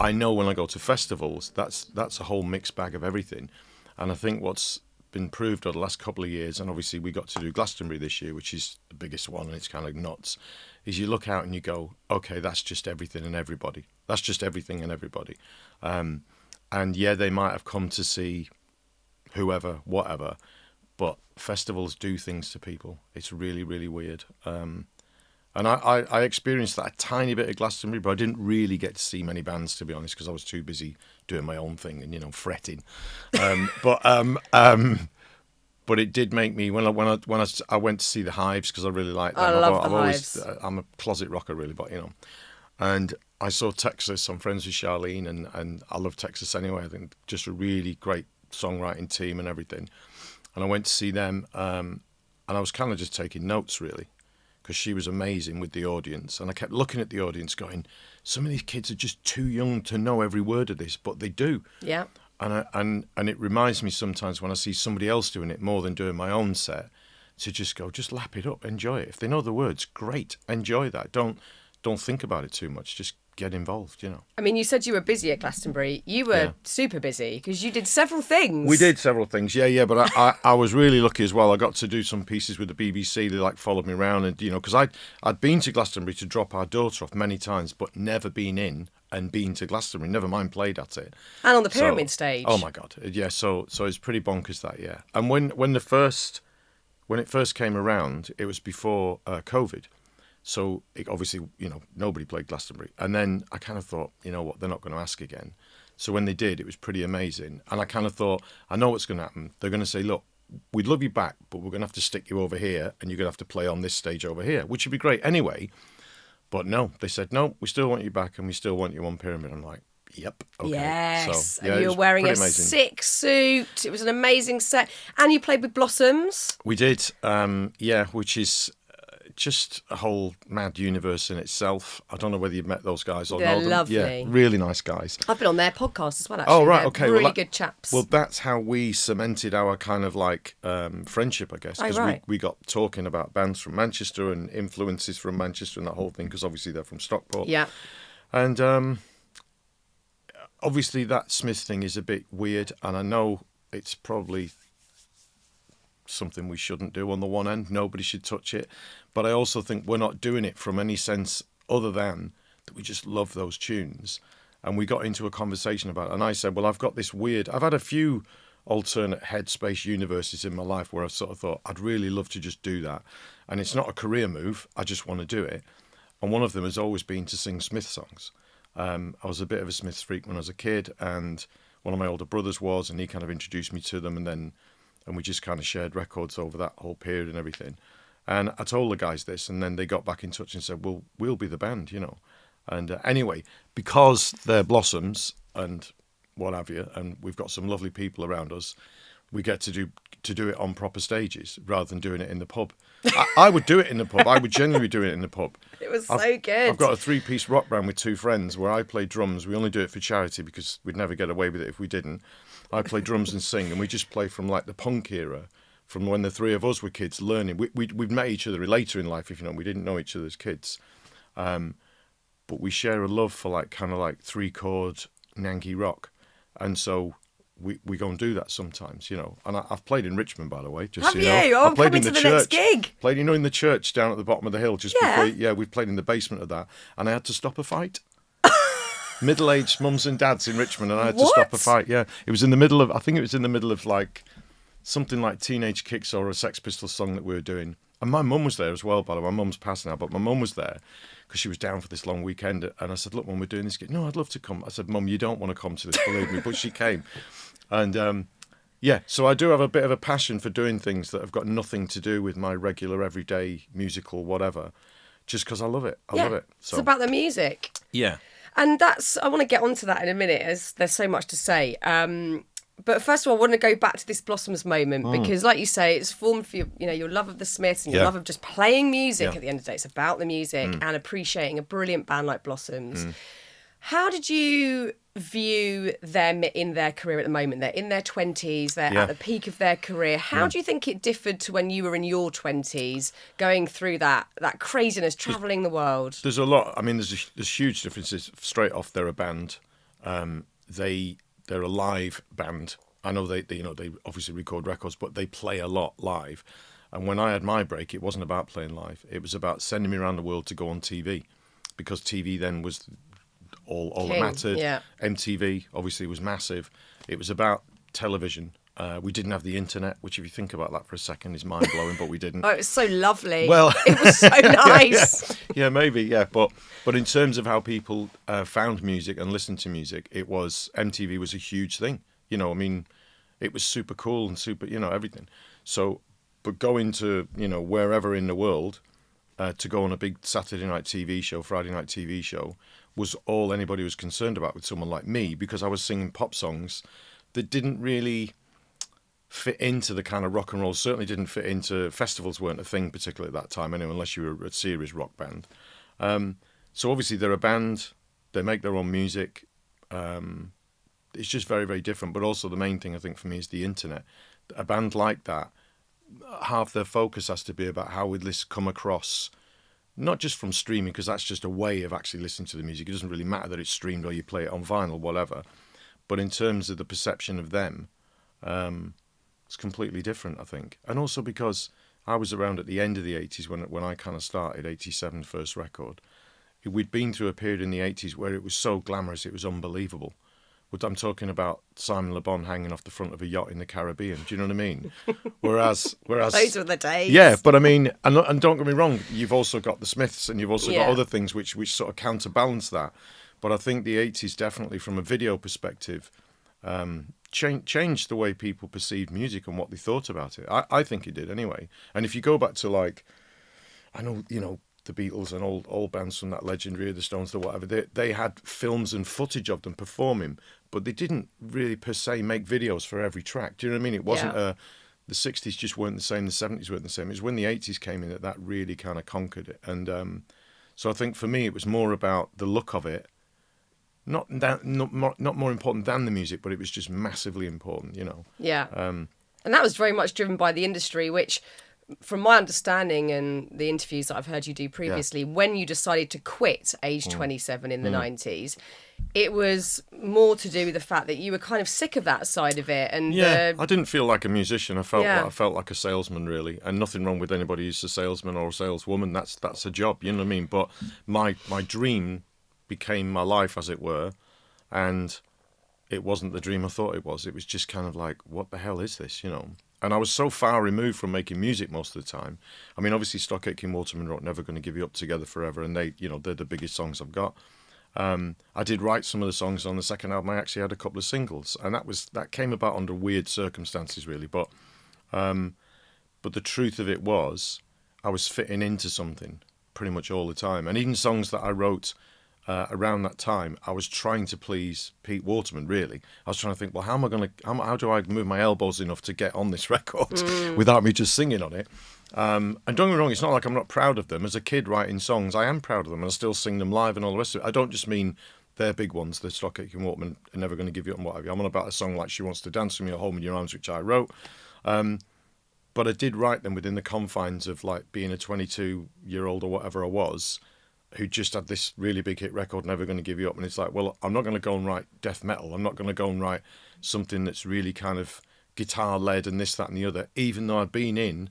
I know when I go to festivals, that's a whole mixed bag of everything. And I think what's been proved over the last couple of years, and obviously we got to do Glastonbury this year, which is the biggest one, and it's kind of nuts, is you look out and you go, okay, that's just everything and everybody. That's just everything and everybody. And yeah, they might have come to see whoever, whatever, but festivals do things to people. It's really, really weird. And I experienced that a tiny bit at Glastonbury, but I didn't really get to see many bands, to be honest, because I was too busy doing my own thing and, fretting. But it did make me, when I went to see the Hives, because I really like them. I love the Hives. I'm a closet rocker, really, but, And I saw Texas. I'm friends with Charlene, and I love Texas anyway. I think just a really great songwriting team and everything. And I went to see them, and I was kind of just taking notes, really, because she was amazing with the audience. And I kept looking at the audience going, some of these kids are just too young to know every word of this, but they do. Yeah. And it reminds me sometimes when I see somebody else doing it more than doing my own set, to just go, just lap it up, enjoy it. If they know the words, great, enjoy that. Don't think about it too much. Just get involved, I mean, you said you were busy at Glastonbury. You were super busy because you did several things. We did several things, yeah. But I was really lucky as well. I got to do some pieces with the BBC. They followed me around, and because I'd been to Glastonbury to drop our daughter off many times, but never been in and been to Glastonbury. Never mind played at it. And on the Pyramid stage. Oh my God, yeah. So it's pretty bonkers that, yeah. And when it first came around, it was before COVID. So obviously, nobody played Glastonbury. And then I kind of thought, you know what, they're not going to ask again. So when they did, it was pretty amazing. And I kind of thought, I know what's going to happen. They're going to say, look, we'd love you back, but we're going to have to stick you over here, and you're going to have to play on this stage over here, which would be great anyway. But no, they said, no, we still want you back, and we still want you on Pyramid. I'm like, yep, okay. Yes, so, yeah, and you were wearing a amazing. sick suit. It was an amazing set. And you played with Blossoms. We did, which is just a whole mad universe in itself. I don't know whether you've met those guys or They're know them. lovely. Yeah, really nice guys. I've been on their podcast as well, actually. Oh, right, They're okay. really good chaps. Well, that's how we cemented our kind of friendship, I guess. Because right. we got talking about bands from Manchester and influences from Manchester and that whole thing, because obviously they're from Stockport. Yeah. And obviously that Smith thing is a bit weird, and I know it's probably something we shouldn't do on the one end. Nobody should touch it. But I also think we're not doing it from any sense other than that we just love those tunes. And we got into a conversation about it. And I said, well, I've had a few alternate headspace universes in my life where I've sort of thought, I'd really love to just do that. And it's not a career move. I just want to do it. And one of them has always been to sing Smith songs. I was a bit of a Smiths freak when I was a kid, and one of my older brothers was, and he kind of introduced me to them, and we just kind of shared records over that whole period and everything. And I told the guys this, and then they got back in touch and said, well, we'll be the band, And anyway, because they're Blossoms and what have you, and we've got some lovely people around us, we get to do it on proper stages rather than doing it in the pub. I would do it in the pub. I would genuinely do it in the pub. It was so good. I've got a 3-piece rock band with 2 friends where I play drums. We only do it for charity because we'd never get away with it if we didn't. I play drums and sing, and we just play from the punk era, from when the 3 of us were kids learning. We'd met each other later in life, if we didn't know each other as kids. But we share a love for kind of 3-chord Yankee rock. And so we go and do that sometimes, And I've played in Richmond, by the way. Just Have so you? know. Oh, I I'm played coming in to the church. next gig. Played, in the church down at the bottom of the hill just Yeah. before. Yeah, we played in the basement of that, and I had to stop a fight. Middle-aged mums and dads in Richmond, and I had to stop a fight. Yeah, it was in the middle of. I think it was in the middle of something like Teenage Kicks or a Sex Pistols song that we were doing. And my mum was there as well, by the way. My mum's passed now, but my mum was there because she was down for this long weekend. And I said, look, Mum, we're doing this gig. No, I'd love to come. I said, Mum, you don't want to come to this, believe me. But she came. And, so I do have a bit of a passion for doing things that have got nothing to do with my regular, everyday musical whatever, just because I love it. I love it. So. It's about the music. Yeah. And I want to get onto that in a minute, as there's so much to say. But first of all, I want to go back to this Blossoms moment because, like you say, it's formed for your love of the Smiths and your love of just playing music. At the end of the day, it's about the music and appreciating a brilliant band like Blossoms. How did you view them in their career at the moment? They're in their 20s, they're at the peak of their career. How do you think it differed to when you were in your 20s, going through that craziness, travelling the world? There's a lot. I mean, there's huge differences. Straight off, they're a band. they're a live band. I know they they obviously record records, but they play a lot live. And when I had my break, it wasn't about playing live. It was about sending me around the world to go on TV, because TV then was all that mattered. Yeah. MTV obviously was massive. It was about television. We didn't have the internet, which, if you think about that for a second, is mind blowing. But we didn't. Oh, it was so lovely. Well, it was so nice. yeah, maybe, yeah. But in terms of how people found music and listened to music, MTV was a huge thing. You know, I mean, it was super cool and super, everything. So, but going to, wherever in the world, to go on a big Saturday night TV show, Friday night TV show, was all anybody was concerned about with someone like me, because I was singing pop songs that didn't really fit into the kind of rock and roll. Certainly didn't fit into, festivals weren't a thing particularly at that time anyway, unless you were a serious rock band. So obviously they're a band, they make their own music. It's just very, very different. But also the main thing I think for me is the internet. A band like that, half their focus has to be about how would this come across, not just from streaming, because that's just a way of actually listening to the music. It doesn't really matter that it's streamed or you play it on vinyl, whatever. But in terms of the perception of them, it's completely different, I think. And also because I was around at the end of the 80s when I kind of started, 87 first record. We'd been through a period in the 80s where it was so glamorous, it was unbelievable. I'm talking about Simon Le Bon hanging off the front of a yacht in the Caribbean. Do you know what I mean? Whereas Those were the days. Yeah, but I mean, and don't get me wrong, you've also got the Smiths and you've also got Yeah. other things which sort of counterbalance that. But I think the 80s definitely, from a video perspective, changed the way people perceived music and what they thought about it. I think it did anyway. And if you go back to, like, I know, the Beatles and old bands from that legendary, the Stones, the whatever, they had films and footage of them performing, but they didn't really per se make videos for every track. Do you know what I mean? It wasn't the 60s just weren't the same, the 70s weren't the same. It was when the 80s came in that really kind of conquered it. And so I think for me it was more about the look of it. Not more important than the music, but it was just massively important, Yeah. And that was very much driven by the industry, which, from my understanding and the interviews that I've heard you do previously, when you decided to quit age 27 in the 90s, it was more to do with the fact that you were kind of sick of that side of it. And I didn't feel like a musician. I felt like a salesman, really, and nothing wrong with anybody who's a salesman or a saleswoman. That's a job, you know what I mean? But my dream became my life, as it were, and it wasn't the dream I thought it was. It was just kind of like, what the hell is this, And I was so far removed from making music most of the time. I mean, obviously, Stock Aitken Waterman wrote Never Gonna Give You Up Together Forever, and they're the biggest songs I've got. I did write some of the songs on the second album. I actually had a couple of singles, and that came about under weird circumstances, really. But the truth of it was, I was fitting into something pretty much all the time, and even songs that I wrote around that time, I was trying to please Pete Waterman, really. I was trying to think, well, how do I move my elbows enough to get on this record without me just singing on it? And don't get me wrong, it's not like I'm not proud of them. As a kid writing songs, I am proud of them, and I still sing them live and all the rest of it. I don't just mean their big ones, the Stock Aitken Waterman, are Never Gonna Give You Up and what have you. I'm on about a song like She Wants to Dance With Me or Hold Me in Your Arms, which I wrote. But I did write them within the confines of, like, being a 22-year-old or whatever I was, who just had this really big hit record, Never Gonna Give You Up. And it's like, well, I'm not going to go and write death metal. I'm not going to go and write something that's really kind of guitar-led and this, that, and the other, even though I'd been in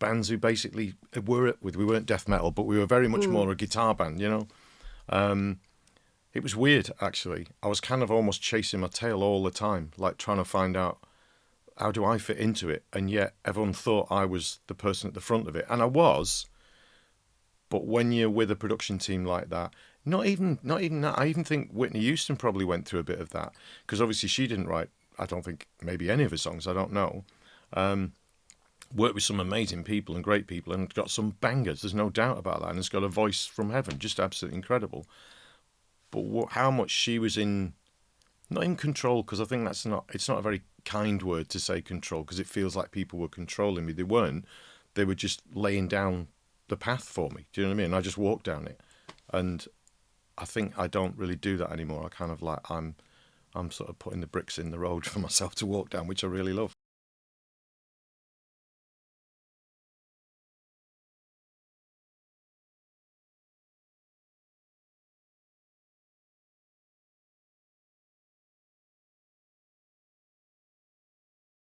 bands who basically we weren't death metal, but we were very much more a guitar band, It was weird, actually. I was kind of almost chasing my tail all the time, like trying to find out, how do I fit into it? And yet everyone thought I was the person at the front of it. And I was. But when you're with a production team like that, not even that. I even think Whitney Houston probably went through a bit of that, because obviously she didn't write, I don't think, maybe any of her songs. I don't know. Worked with some amazing people and great people, and got some bangers. There's no doubt about that. And it's got a voice from heaven, just absolutely incredible. But how much she was not in control, because I think it's not a very kind word to say control, because it feels like people were controlling me. They weren't. They were just laying down the path for me. Do you know what I mean? I just walked down it, and I think I don't really do that anymore. I kind of like I'm sort of putting the bricks in the road for myself to walk down, which I really love.